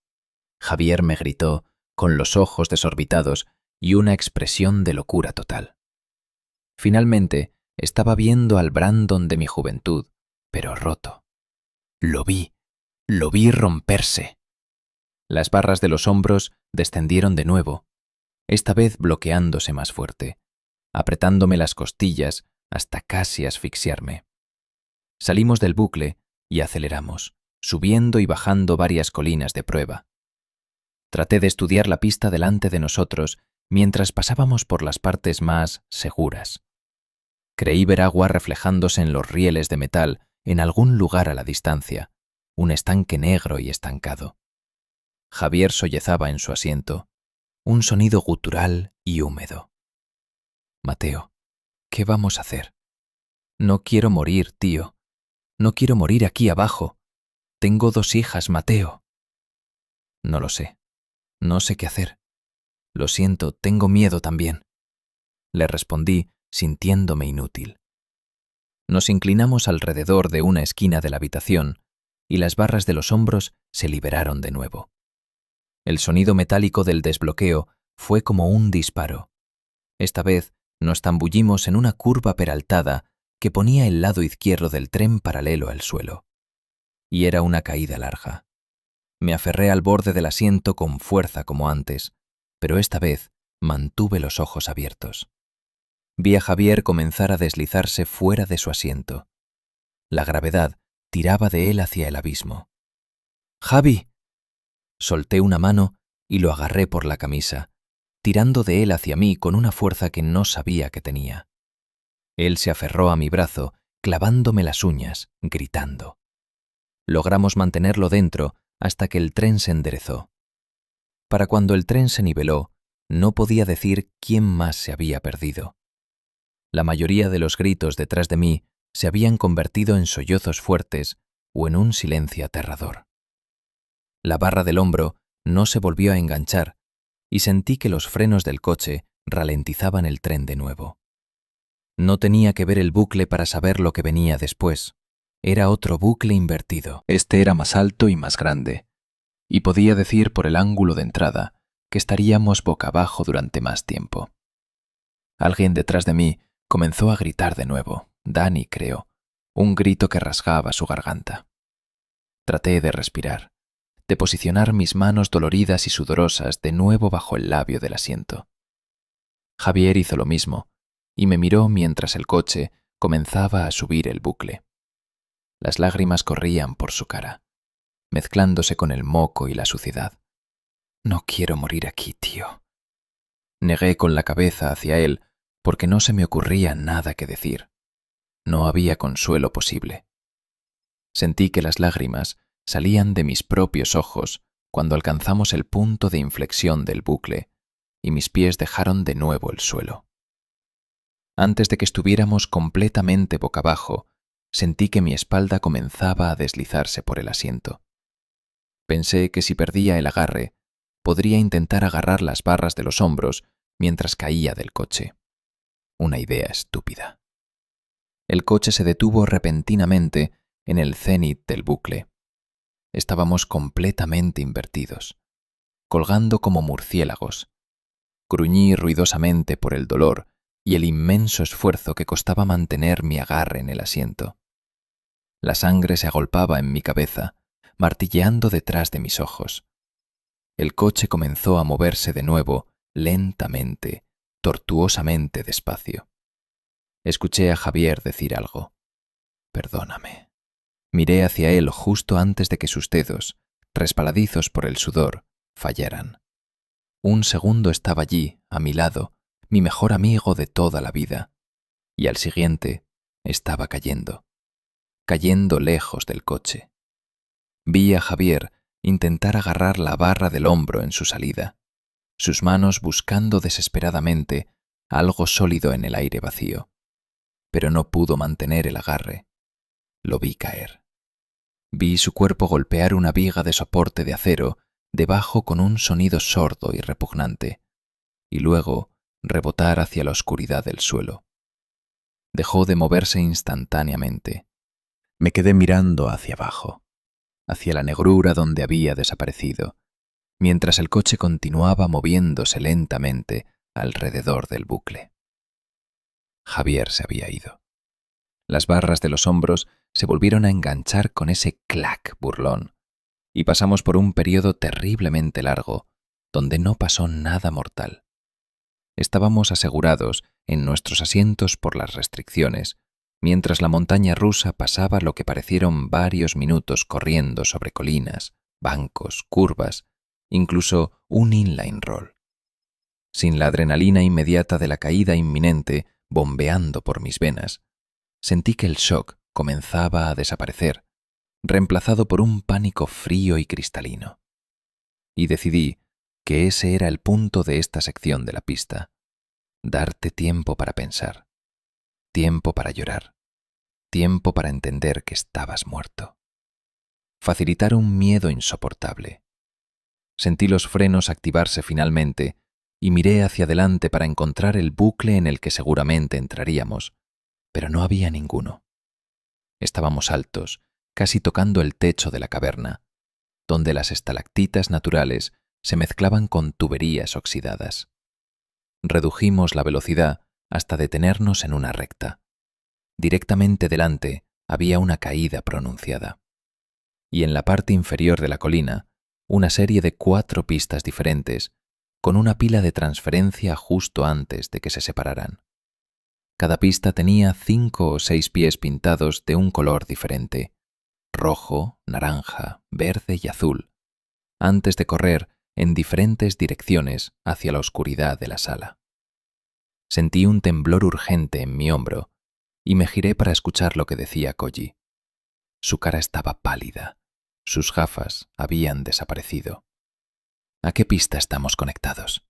Javier me gritó, con los ojos desorbitados y una expresión de locura total. Finalmente, estaba viendo al Brandon de mi juventud, pero roto. Lo vi romperse. Las barras de los hombros descendieron de nuevo, esta vez bloqueándose más fuerte, apretándome las costillas hasta casi asfixiarme. Salimos del bucle y aceleramos, subiendo y bajando varias colinas de prueba. Traté de estudiar la pista delante de nosotros mientras pasábamos por las partes más seguras. Creí ver agua reflejándose en los rieles de metal en algún lugar a la distancia, un estanque negro y estancado. Javier sollozaba en su asiento, un sonido gutural y húmedo. Mateo, ¿qué vamos a hacer? No quiero morir, tío. No quiero morir aquí abajo. Tengo 2 hijas, Mateo. No lo sé. No sé qué hacer. Lo siento, tengo miedo también. Le respondí, sintiéndome inútil. Nos inclinamos alrededor de una esquina de la habitación y las barras de los hombros se liberaron de nuevo. El sonido metálico del desbloqueo fue como un disparo. Esta vez nos zambullimos en una curva peraltada que ponía el lado izquierdo del tren paralelo al suelo. Y era una caída larga. Me aferré al borde del asiento con fuerza como antes, pero esta vez mantuve los ojos abiertos. Vi a Javier comenzar a deslizarse fuera de su asiento. La gravedad tiraba de él hacia el abismo. ¡Javi! Solté una mano y lo agarré por la camisa, tirando de él hacia mí con una fuerza que no sabía que tenía. Él se aferró a mi brazo, clavándome las uñas, gritando. Logramos mantenerlo dentro hasta que el tren se enderezó. Para cuando el tren se niveló, no podía decir quién más se había perdido. La mayoría de los gritos detrás de mí se habían convertido en sollozos fuertes o en un silencio aterrador. La barra del hombro no se volvió a enganchar y sentí que los frenos del coche ralentizaban el tren de nuevo. No tenía que ver el bucle para saber lo que venía después. Era otro bucle invertido. Este era más alto y más grande, y podía decir por el ángulo de entrada que estaríamos boca abajo durante más tiempo. Alguien detrás de mí comenzó a gritar de nuevo, Dani, creo, un grito que rasgaba su garganta. Traté de respirar, de posicionar mis manos doloridas y sudorosas de nuevo bajo el labio del asiento. Javier hizo lo mismo y me miró mientras el coche comenzaba a subir el bucle. Las lágrimas corrían por su cara, mezclándose con el moco y la suciedad. No quiero morir aquí, tío. Negué con la cabeza hacia él porque no se me ocurría nada que decir. No había consuelo posible. Sentí que las lágrimas salían de mis propios ojos cuando alcanzamos el punto de inflexión del bucle y mis pies dejaron de nuevo el suelo. Antes de que estuviéramos completamente boca abajo, sentí que mi espalda comenzaba a deslizarse por el asiento. Pensé que si perdía el agarre, podría intentar agarrar las barras de los hombros mientras caía del coche. Una idea estúpida. El coche se detuvo repentinamente en el cénit del bucle. Estábamos completamente invertidos, colgando como murciélagos. Gruñí ruidosamente por el dolor y el inmenso esfuerzo que costaba mantener mi agarre en el asiento. La sangre se agolpaba en mi cabeza, martilleando detrás de mis ojos. El coche comenzó a moverse de nuevo, lentamente, tortuosamente despacio. Escuché a Javier decir algo. Perdóname. Miré hacia él justo antes de que sus dedos, resbaladizos por el sudor, fallaran. Un segundo estaba allí, a mi lado, mi mejor amigo de toda la vida, y al siguiente estaba cayendo lejos del coche. Vi a Javier intentar agarrar la barra del hombro en su salida, sus manos buscando desesperadamente algo sólido en el aire vacío, pero no pudo mantener el agarre. Lo vi caer. Vi su cuerpo golpear una viga de soporte de acero debajo con un sonido sordo y repugnante, y luego rebotar hacia la oscuridad del suelo. Dejó de moverse instantáneamente. Me quedé mirando hacia abajo, hacia la negrura donde había desaparecido, mientras el coche continuaba moviéndose lentamente alrededor del bucle. Javier se había ido. Las barras de los hombros se volvieron a enganchar con ese clac burlón, y pasamos por un periodo terriblemente largo, donde no pasó nada mortal. Estábamos asegurados en nuestros asientos por las restricciones, mientras la montaña rusa pasaba lo que parecieron varios minutos corriendo sobre colinas, bancos, curvas, incluso un inline roll. Sin la adrenalina inmediata de la caída inminente bombeando por mis venas, sentí que el shock comenzaba a desaparecer, reemplazado por un pánico frío y cristalino. Y decidí que ese era el punto de esta sección de la pista: darte tiempo para pensar, tiempo para llorar, tiempo para entender que estabas muerto. Facilitar un miedo insoportable. Sentí los frenos activarse finalmente y miré hacia adelante para encontrar el bucle en el que seguramente entraríamos, pero no había ninguno. Estábamos altos, casi tocando el techo de la caverna, donde las estalactitas naturales se mezclaban con tuberías oxidadas. Redujimos la velocidad hasta detenernos en una recta. Directamente delante había una caída pronunciada. Y en la parte inferior de la colina, una serie de 4 pistas diferentes, con una pila de transferencia justo antes de que se separaran. Cada pista tenía 5 o 6 pies pintados de un color diferente: rojo, naranja, verde y azul, antes de correr en diferentes direcciones hacia la oscuridad de la sala. Sentí un temblor urgente en mi hombro y me giré para escuchar lo que decía Koji. Su cara estaba pálida, sus gafas habían desaparecido. ¿A qué pista estamos conectados?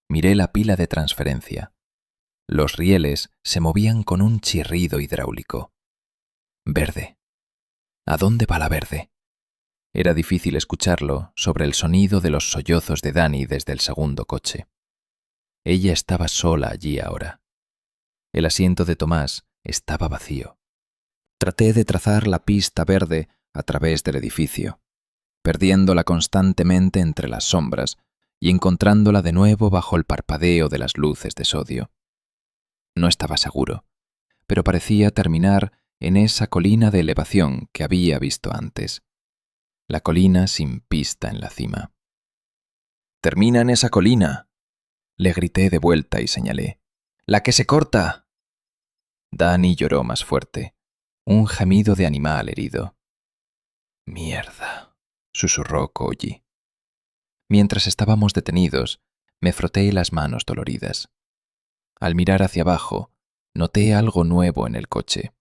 Miré la pila de transferencia. Los rieles se movían con un chirrido hidráulico. Verde. ¿A dónde va la verde? Era difícil escucharlo sobre el sonido de los sollozos de Dani desde el segundo coche. Ella estaba sola allí ahora. El asiento de Tomás estaba vacío. Traté de trazar la pista verde a través del edificio, perdiéndola constantemente entre las sombras y encontrándola de nuevo bajo el parpadeo de las luces de sodio. No estaba seguro, pero parecía terminar en esa colina de elevación que había visto antes. La colina sin pista en la cima. «¡Termina en esa colina!», le grité de vuelta y señalé. «¡La que se corta!». Dani lloró más fuerte, un gemido de animal herido. «Mierda», susurró Koji. Mientras estábamos detenidos, me froté las manos doloridas. Al mirar hacia abajo, noté algo nuevo en el coche.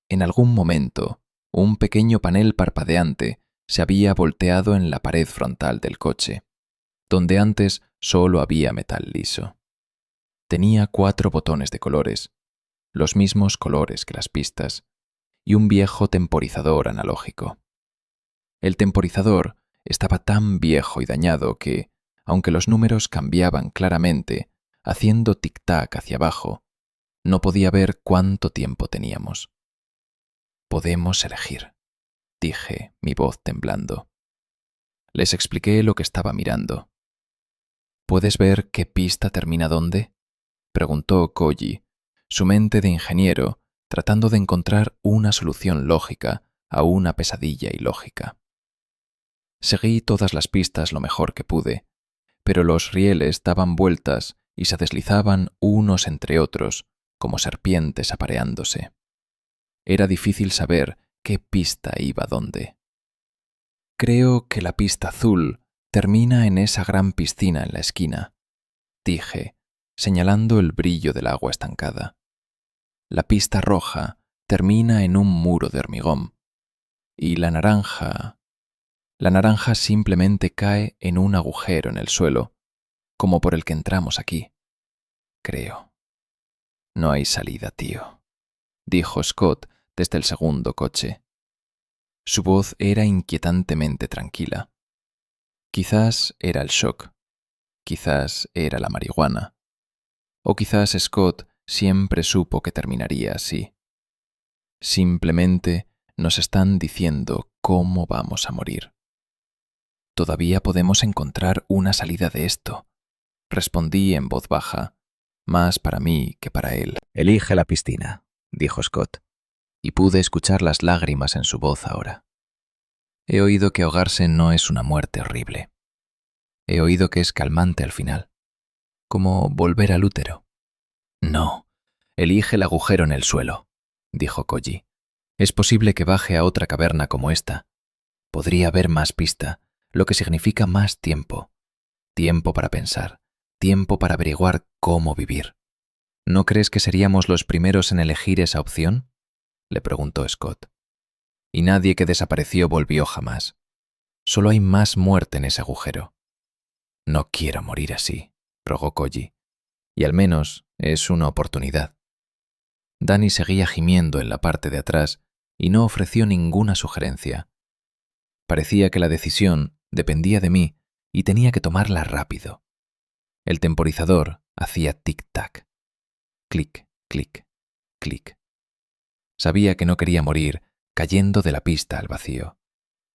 En algún momento, un pequeño panel parpadeante se había volteado en la pared frontal del coche, donde antes solo había metal liso. Tenía 4 botones de colores, los mismos colores que las pistas, y un viejo temporizador analógico. El temporizador estaba tan viejo y dañado que, aunque los números cambiaban claramente, haciendo tic-tac hacia abajo, no podía ver cuánto tiempo teníamos. «Podemos elegir», dije, mi voz temblando. Les expliqué lo que estaba mirando. «¿Puedes ver qué pista termina dónde?», preguntó Koji, su mente de ingeniero tratando de encontrar una solución lógica a una pesadilla ilógica. Seguí todas las pistas lo mejor que pude, pero los rieles daban vueltas y se deslizaban unos entre otros, como serpientes apareándose. Era difícil saber qué pista iba dónde. «Creo que la pista azul termina en esa gran piscina en la esquina», dije, señalando el brillo del agua estancada. «La pista roja termina en un muro de hormigón. Y la naranja simplemente cae en un agujero en el suelo, como por el que entramos aquí. Creo». «No hay salida, tío», dijo Scott desde el segundo coche. Su voz era inquietantemente tranquila. Quizás era el shock, quizás era la marihuana, o quizás Scott siempre supo que terminaría así. Simplemente nos están diciendo cómo vamos a morir. «Todavía podemos encontrar una salida de esto», respondí en voz baja, más para mí que para él. «Elige la piscina», dijo Scott, y pude escuchar las lágrimas en su voz ahora. He oído que ahogarse no es una muerte horrible. He oído que es calmante al final, como volver al útero. No, Elige el agujero en el suelo, dijo Koji. Es posible que baje a otra caverna como esta. Podría haber más pista, lo que significa más tiempo. Tiempo para pensar, tiempo para averiguar cómo vivir. ¿No crees que seríamos los primeros en elegir esa opción?, le preguntó Scott. Y nadie que desapareció volvió jamás. Solo hay más muerte en ese agujero. No quiero morir así, rogó Koji. Y al menos es una oportunidad. Danny seguía gimiendo en la parte de atrás y no ofreció ninguna sugerencia. Parecía que la decisión dependía de mí y tenía que tomarla rápido. El temporizador hacía tic-tac. Clic, clic, clic. Sabía que no quería morir cayendo de la pista al vacío.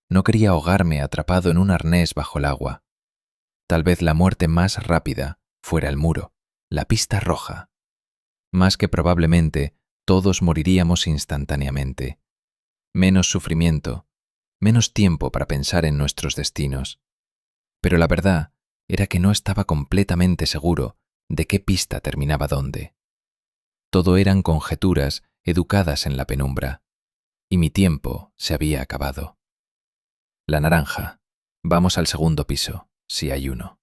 No quería ahogarme atrapado en un arnés bajo el agua. Tal vez la muerte más rápida fuera el muro, la pista roja. Más que probablemente, todos moriríamos instantáneamente. Menos sufrimiento, menos tiempo para pensar en nuestros destinos. Pero la verdad era que no estaba completamente seguro de qué pista terminaba dónde. Todo eran conjeturas educadas en la penumbra, y mi tiempo se había acabado. La naranja. Vamos al segundo piso, si hay uno.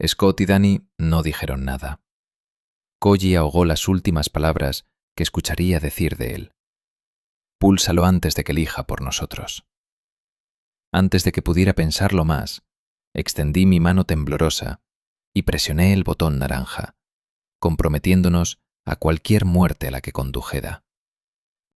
Scott y Danny no dijeron nada. Koji ahogó las últimas palabras que escucharía decir de él. Púlsalo antes de que elija por nosotros. Antes de que pudiera pensarlo más, extendí mi mano temblorosa y presioné el botón naranja, comprometiéndonos a cualquier muerte a la que condujera.